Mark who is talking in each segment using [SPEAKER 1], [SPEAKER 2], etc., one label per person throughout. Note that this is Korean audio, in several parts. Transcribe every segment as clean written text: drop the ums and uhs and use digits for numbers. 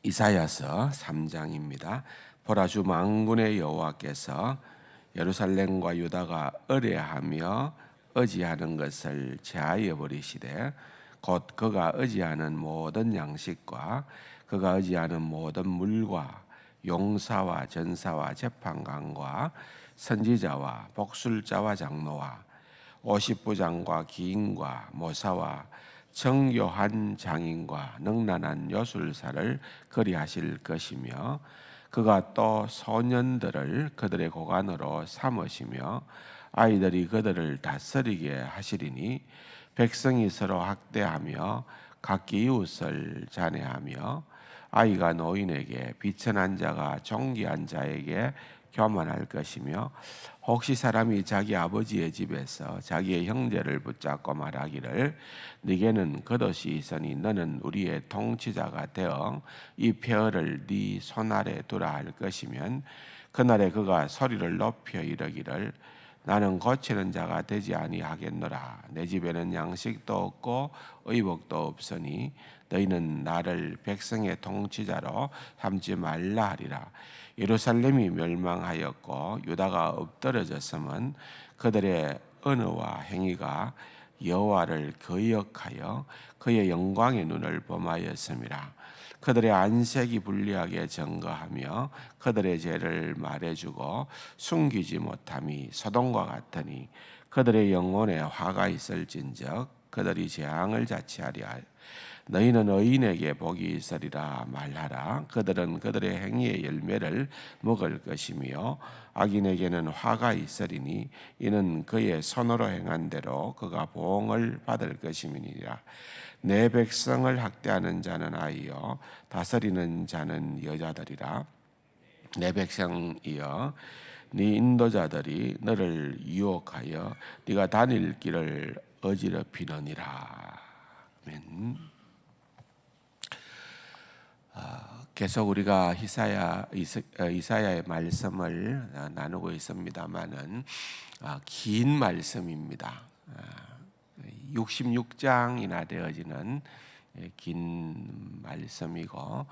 [SPEAKER 1] 이사야서 3장입니다. 보라, 주 만군의 여호와께서 예루살렘과 유다가 의뢰하며 의지하는 것을 제하여 버리시되 곧 그가 의지하는 모든 양식과 그가 의지하는 모든 물과 용사와 전사와 재판관과 선지자와 복술자와 장로와 50부장과 기인과 모사와 정교한 장인과 능란한 요술사를 거리하실 것이며 그가 또 소년들을 그들의 고관으로 삼으시며 아이들이 그들을 다스리게 하시리니 백성이 서로 학대하며 각기 이웃을 잔해하며 아이가 노인에게 비천한 자가 존귀한 자에게 교만할 것이며 혹시 사람이 자기 아버지의 집에서 자기의 형제를 붙잡고 말하기를 네게는 겉옷이 있으니 너는 우리의 통치자가 되어 이 폐허를 네 손아래 두라 할 것이면 그날에 그가 소리를 높여 이르기를 나는 고치는 자가 되지 아니하겠노라. 내 집에는 양식도 없고 의복도 없으니 너희는 나를 백성의 통치자로 삼지 말라 하리라. 예루살렘이 멸망하였고 유다가 엎드러졌으면 그들의 언어와 행위가 여호와를 거역하여 그의 영광의 눈을 범하였음이라. 그들의 안색이 불리하게 증거하며 그들의 죄를 말해주고 숨기지 못함이 소돔과 같으니 그들의 영혼에 화가 있을진적 그들이 재앙을 자취하리라. 너희는 의인에게 복이 있으리라 말하라. 그들은 그들의 행위의 열매를 먹을 것이며 악인에게는 화가 있으리니 이는 그의 손으로 행한 대로 그가 보응을 받을 것임이니라. 내 백성을 학대하는 자는 아이요 다스리는 자는 여자들이라. 내 백성이여 네 인도자들이 너를 유혹하여 네가 다닐 길을 어지럽히느니라. 아멘. 계속 우리가 이사야의 말씀을 나누고 있습니다만은 긴 말씀입니다. 66장이나 되어지는 긴 말씀이고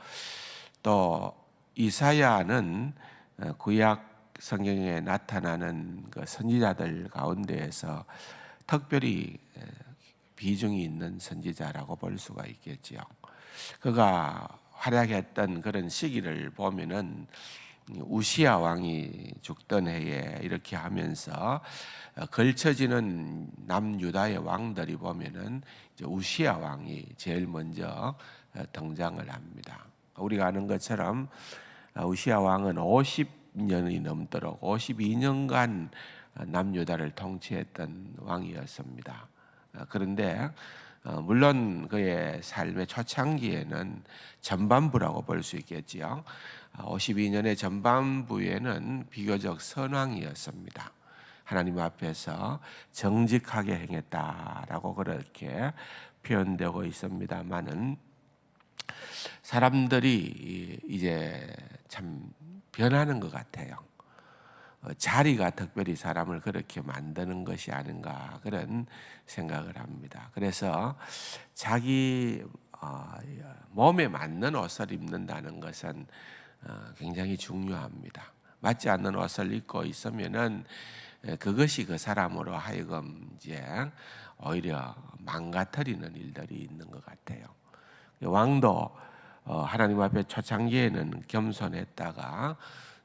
[SPEAKER 1] 또 이사야는 구약 성경에 나타나는 그 선지자들 가운데에서 특별히 비중이 있는 선지자라고 볼 수가 있겠지요. 그가 활약했던 그런 시기를 보면은 우시야 왕이 죽던 해에 이렇게 하면서 걸쳐지는 남유다의 왕들이 보면은 이제 우시야 왕이 제일 먼저 등장을 합니다. 우리가 아는 것처럼 우시야 왕은 50년이 넘도록 52년간 남유다를 통치했던 왕이었습니다. 그런데 물론 그의 삶의 초창기에는 전반부라고 볼 수 있겠지요. 52년의 전반부에는 비교적 선왕이었습니다. 하나님 앞에서 정직하게 행했다라고 그렇게 표현되고 있습니다만은 사람들이 이제 참 변하는 것 같아요. 자리가 특별히 사람을 그렇게 만드는 것이 아닌가 그런 생각을 합니다. 그래서 자기 몸에 맞는 옷을 입는다는 것은 굉장히 중요합니다. 맞지 않는 옷을 입고 있으면은 그것이 그 사람으로 하여금 이제 오히려 망가뜨리는 일들이 있는 것 같아요. 왕도 하나님 앞에 초창기에는 겸손했다가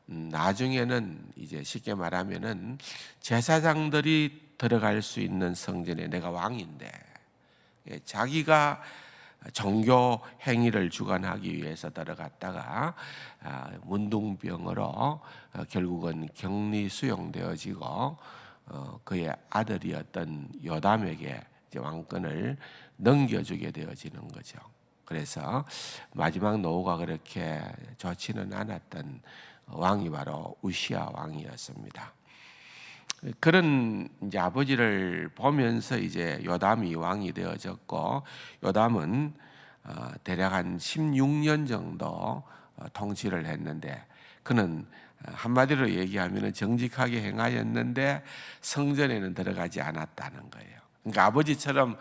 [SPEAKER 1] 나중에는 이제 쉽게 말하면은 제사장들이 들어갈 수 있는 성전에 내가 왕인데 자기가 종교 행위를 주관하기 위해서 들어갔다가 문둥병으로 결국은 격리 수용되어지고 그의 아들이었던 요담에게 이제 왕권을 넘겨주게 되어지는 거죠. 그래서 마지막 노후가 그렇게 좋지는 않았던 왕이 바로 우시야 왕이었습니다. 그런 이제 아버지를 보면서 이제 요담이 왕이 되어졌고 요담은 대략 한 16년 정도 통치를 했는데 그는 한마디로 얘기하면 정직하게 행하였는데 성전에는 들어가지 않았다는 거예요. 그러니까 아버지처럼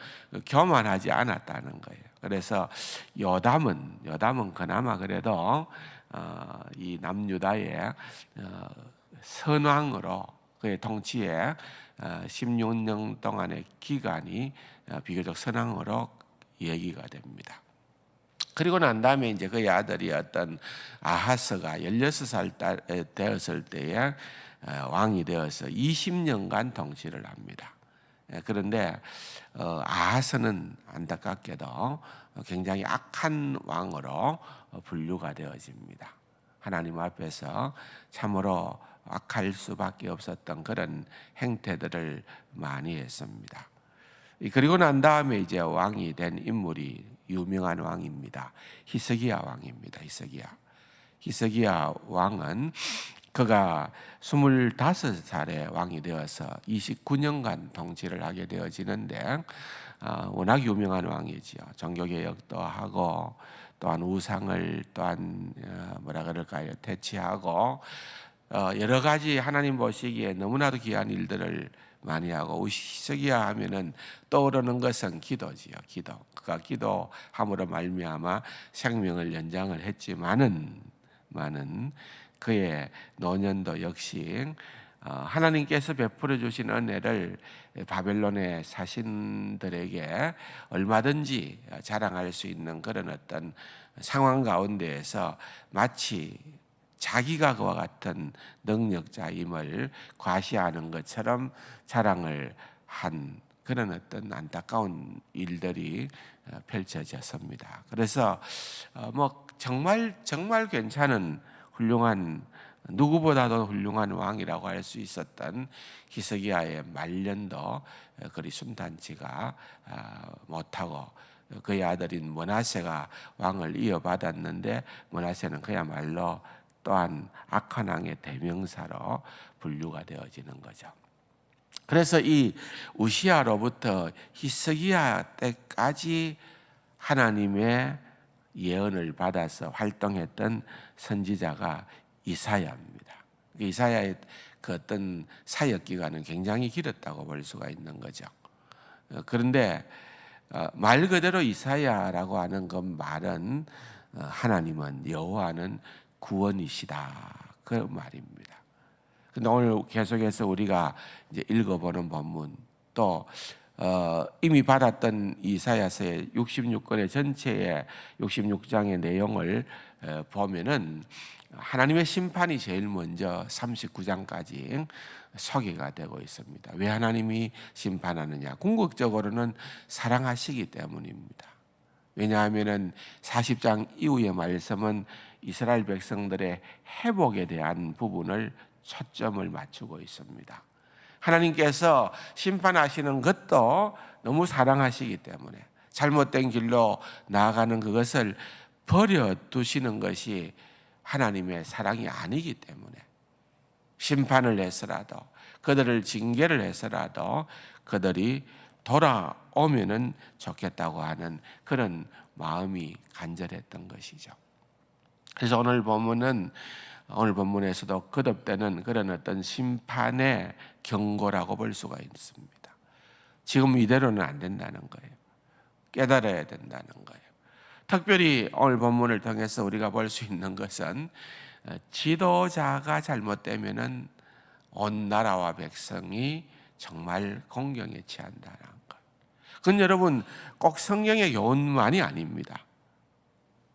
[SPEAKER 1] 교만하지 않았다는 거예요. 그래서 요담은 그나마 그래도 이 남유다의 선왕으로 그의 통치에 16년 동안의 기간이 비교적 선왕으로 얘기가 됩니다. 그리고 난 다음에 이제 그의 아들이었던 아하스가 16살 되었을 때에 왕이 되어서 20년간 통치를 합니다. 그런데 아하스는 안타깝게도 굉장히 악한 왕으로 분류가 되어집니다. 하나님 앞에서 참으로 악할 수밖에 없었던 그런 행태들을 많이 했습니다. 그리고 난 다음에 이제 왕이 된 인물이 유명한 왕입니다. 히스기야 왕입니다. 히스기야 왕은 그가 25살에 왕이 되어서 29년간 통치를 하게 되어지는데 워낙 유명한 왕이지요. 종교개혁도 하고 또한 우상을 또한 뭐라 그럴까요? 퇴치하고 여러 가지 하나님 보시기에 너무나도 귀한 일들을 많이 하고 히스기야 하면은 떠오르는 것은 기도지요. 기도. 그가 기도함으로 말미암아 생명을 연장을 했지만은 그의 노년도 역시 하나님께서 베풀어 주신 은혜를 바벨론의 사신들에게 얼마든지 자랑할 수 있는 그런 어떤 상황 가운데에서 마치 자기가 그와 같은 능력자임을 과시하는 것처럼 자랑을 한 그런 어떤 안타까운 일들이 펼쳐졌습니다. 그래서 뭐 정말 괜찮은 훌륭한 누구보다도 훌륭한 왕이라고 할 수 있었던 히스기야의 말년도 그리 순탄치가 못하고 그의 아들인 므낫세가 왕을 이어받았는데 므낫세는 그야말로 또한 악한 왕의 대명사로 분류가 되어지는 거죠. 그래서 이 우시야로부터 히스기야 때까지 하나님의 예언을 받아서 활동했던 선지자가 이사야입니다. 이사야의 그 어떤 사역 기간은 굉장히 길었다고 볼 수가 있는 거죠. 그런데 말 그대로 이사야라고 하는 그 말은 하나님은 여호와는 구원이시다 그 말입니다. 근데 오늘 계속해서 우리가 이제 읽어보는 본문 또 이미 받았던 이사야서의 66권의 전체의 66장의 내용을 보면은 하나님의 심판이 제일 먼저 39장까지 소개가 되고 있습니다. 왜 하나님이 심판하느냐? 궁극적으로는 사랑하시기 때문입니다. 왜냐하면은 40장 이후의 말씀은 이스라엘 백성들의 회복에 대한 부분을 초점을 맞추고 있습니다. 하나님께서 심판하시는 것도 너무 사랑하시기 때문에 잘못된 길로 나아가는 그것을 버려두시는 것이 하나님의 사랑이 아니기 때문에 심판을 해서라도 그들을 징계를 해서라도 그들이 돌아오면은 좋겠다고 하는 그런 마음이 간절했던 것이죠. 그래서 오늘 본문에서도 거듭되는 그런 어떤 심판의 경고라고 볼 수가 있습니다. 지금 이대로는 안 된다는 거예요. 깨달아야 된다는 거예요. 특별히 오늘 본문을 통해서 우리가 볼 수 있는 것은 지도자가 잘못되면은 온 나라와 백성이 정말 공경에 취한다는 것. 그건 여러분 꼭 성경의 교훈만이 아닙니다.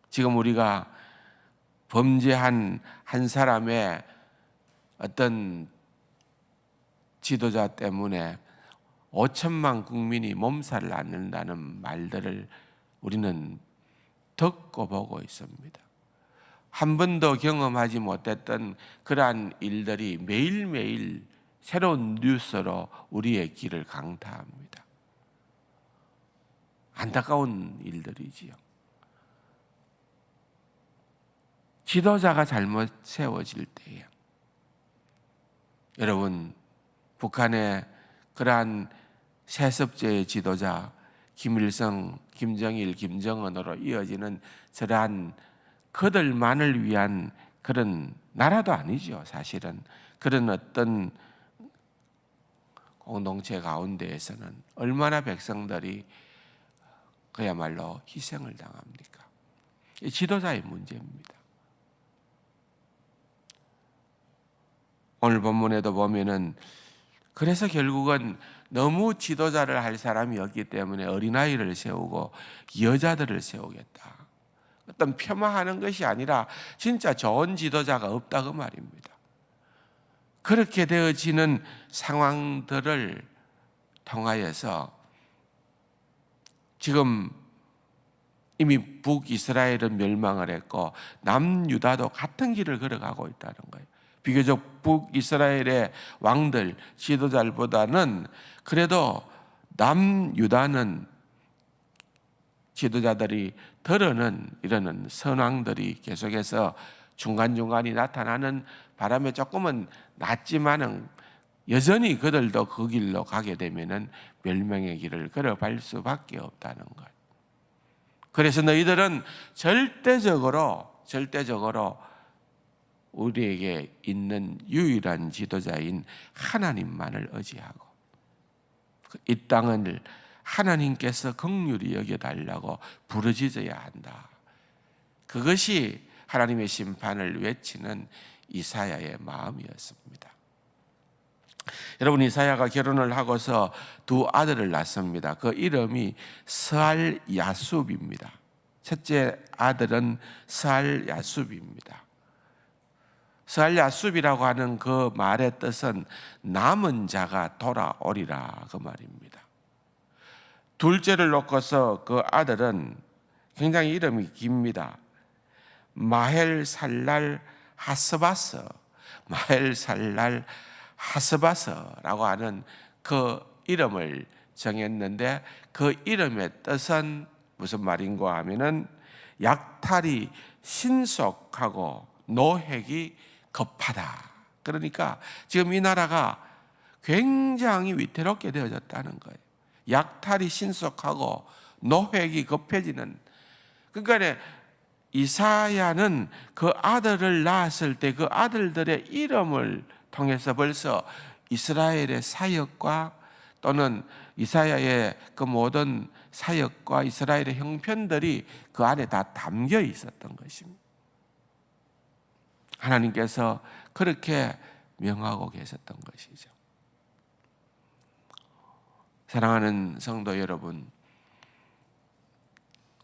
[SPEAKER 1] 지금 우리가 범죄한 한 사람의 어떤 지도자 때문에 5천만 국민이 몸살을 앓는다는 말들을 우리는 듣고 보고 있습니다. 한 번도 경험하지 못했던 그러한 일들이 매일매일 새로운 뉴스로 우리의 귀를 강타합니다. 안타까운 일들이지요. 지도자가 잘못 세워질 때에 여러분 북한의 그러한 세습제의 지도자 김일성, 김정일, 김정은으로 이어지는 저러한 그들만을 위한 그런 나라도 아니죠. 사실은 그런 어떤 공동체 가운데에서는 얼마나 백성들이 그야말로 희생을 당합니까? 이 지도자의 문제입니다. 오늘 본문에도 보면은 그래서 결국은 너무 지도자를 할 사람이 없기 때문에 어린아이를 세우고 여자들을 세우겠다. 어떤 폄하하는 것이 아니라 진짜 좋은 지도자가 없다고 말입니다. 그렇게 되어지는 상황들을 통하여서 지금 이미 북이스라엘은 멸망을 했고 남유다도 같은 길을 걸어가고 있다는 거예요. 비교적 북이스라엘의 왕들, 지도자들보다는 그래도 남유다는 지도자들이 덜어는 이러는 선왕들이 계속해서 중간중간이 나타나는 바람에 조금은 낫지만은 여전히 그들도 그 길로 가게 되면은 멸망의 길을 걸어갈 수밖에 없다는 것. 그래서 너희들은 절대적으로 우리에게 있는 유일한 지도자인 하나님만을 의지하고 이 땅을 하나님께서 긍휼히 여겨달라고 부르짖어야 한다. 그것이 하나님의 심판을 외치는 이사야의 마음이었습니다. 여러분, 이사야가 결혼을 하고서 두 아들을 낳습니다. 그 이름이 스알야숲입니다. 첫째 아들은 스알야숲입니다. 스알야숲이라고 하는 그 말의 뜻은 남은 자가 돌아오리라 그 말입니다. 둘째를 놓고서 그 아들은 굉장히 이름이 깁니다. 마헬살랄 하스바스, 마헬살랄 하스바스라고 하는 그 이름을 정했는데 그 이름의 뜻은 무슨 말인가 하면은 약탈이 신속하고 노획이 급하다. 그러니까 지금 이 나라가 굉장히 위태롭게 되어졌다는 거예요. 약탈이 신속하고 노획이 급해지는. 그러니까 이사야는 그 아들을 낳았을 때 그 아들들의 이름을 통해서 벌써 이스라엘의 사역과 또는 이사야의 그 모든 사역과 이스라엘의 형편들이 그 안에 다 담겨 있었던 것입니다. 하나님께서 그렇게 명하고 계셨던 것이죠. 사랑하는 성도 여러분,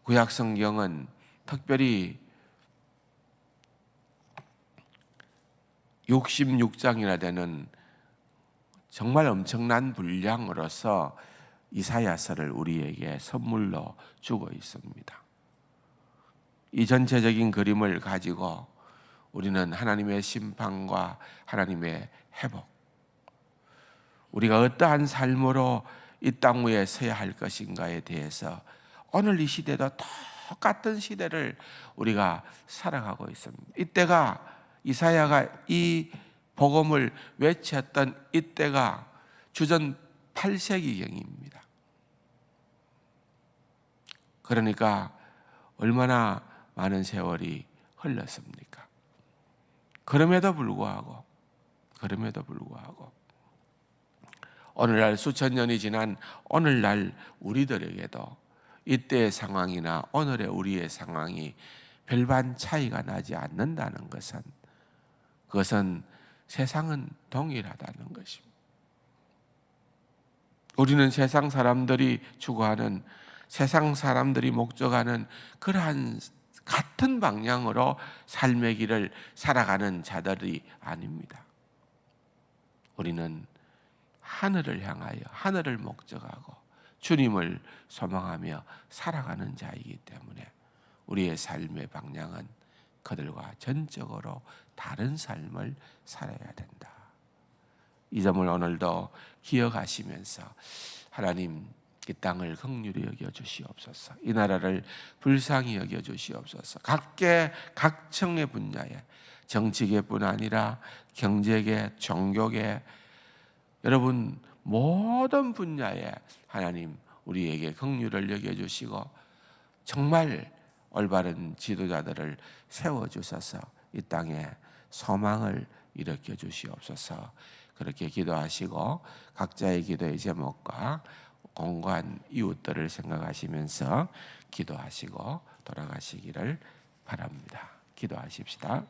[SPEAKER 1] 구약 성경은 특별히 66장이나 되는 정말 엄청난 분량으로서 이사야서를 우리에게 선물로 주고 있습니다. 이 전체적인 그림을 가지고 우리는 하나님의 심판과 하나님의 회복, 우리가 어떠한 삶으로 이 땅 위에 서야 할 것인가에 대해서 오늘 이 시대도 똑같은 시대를 우리가 살아가고 있습니다. 이때가 이사야가 이 복음을 외쳤던 이때가 주전 8세기경입니다. 그러니까 얼마나 많은 세월이 흘렀습니까? 그럼에도 불구하고 오늘날 수천 년이 지난 오늘날 우리들에게도 이때의 상황이나 오늘의 우리의 상황이 별반 차이가 나지 않는다는 것은, 그것은 세상은 동일하다는 것입니다. 우리는 세상 사람들이 추구하는, 세상 사람들이 목적하는 그러한 같은 방향으로 삶의 길을 살아가는 자들이 아닙니다. 우리는 하늘을 향하여, 하늘을 목적하고 주님을 소망하며 살아가는 자이기 때문에 우리의 삶의 방향은 그들과 전적으로 다른 삶을 살아야 된다. 이 점을 오늘도 기억하시면서 하나님, 이 땅을 긍휼히 여겨 주시옵소서. 이 나라를 불쌍히 여겨 주시옵소서. 각청의 분야에, 정치계뿐 아니라 경제계, 종교계, 여러분 모든 분야에 하나님 우리에게 긍휼을 여겨 주시고 정말 올바른 지도자들을 세워 주셔서 이 땅에 소망을 일으켜 주시옵소서. 그렇게 기도하시고 각자의 기도의 제목과 공고한 이웃들을 생각하시면서 기도하시고 돌아가시기를 바랍니다. 기도하십시다.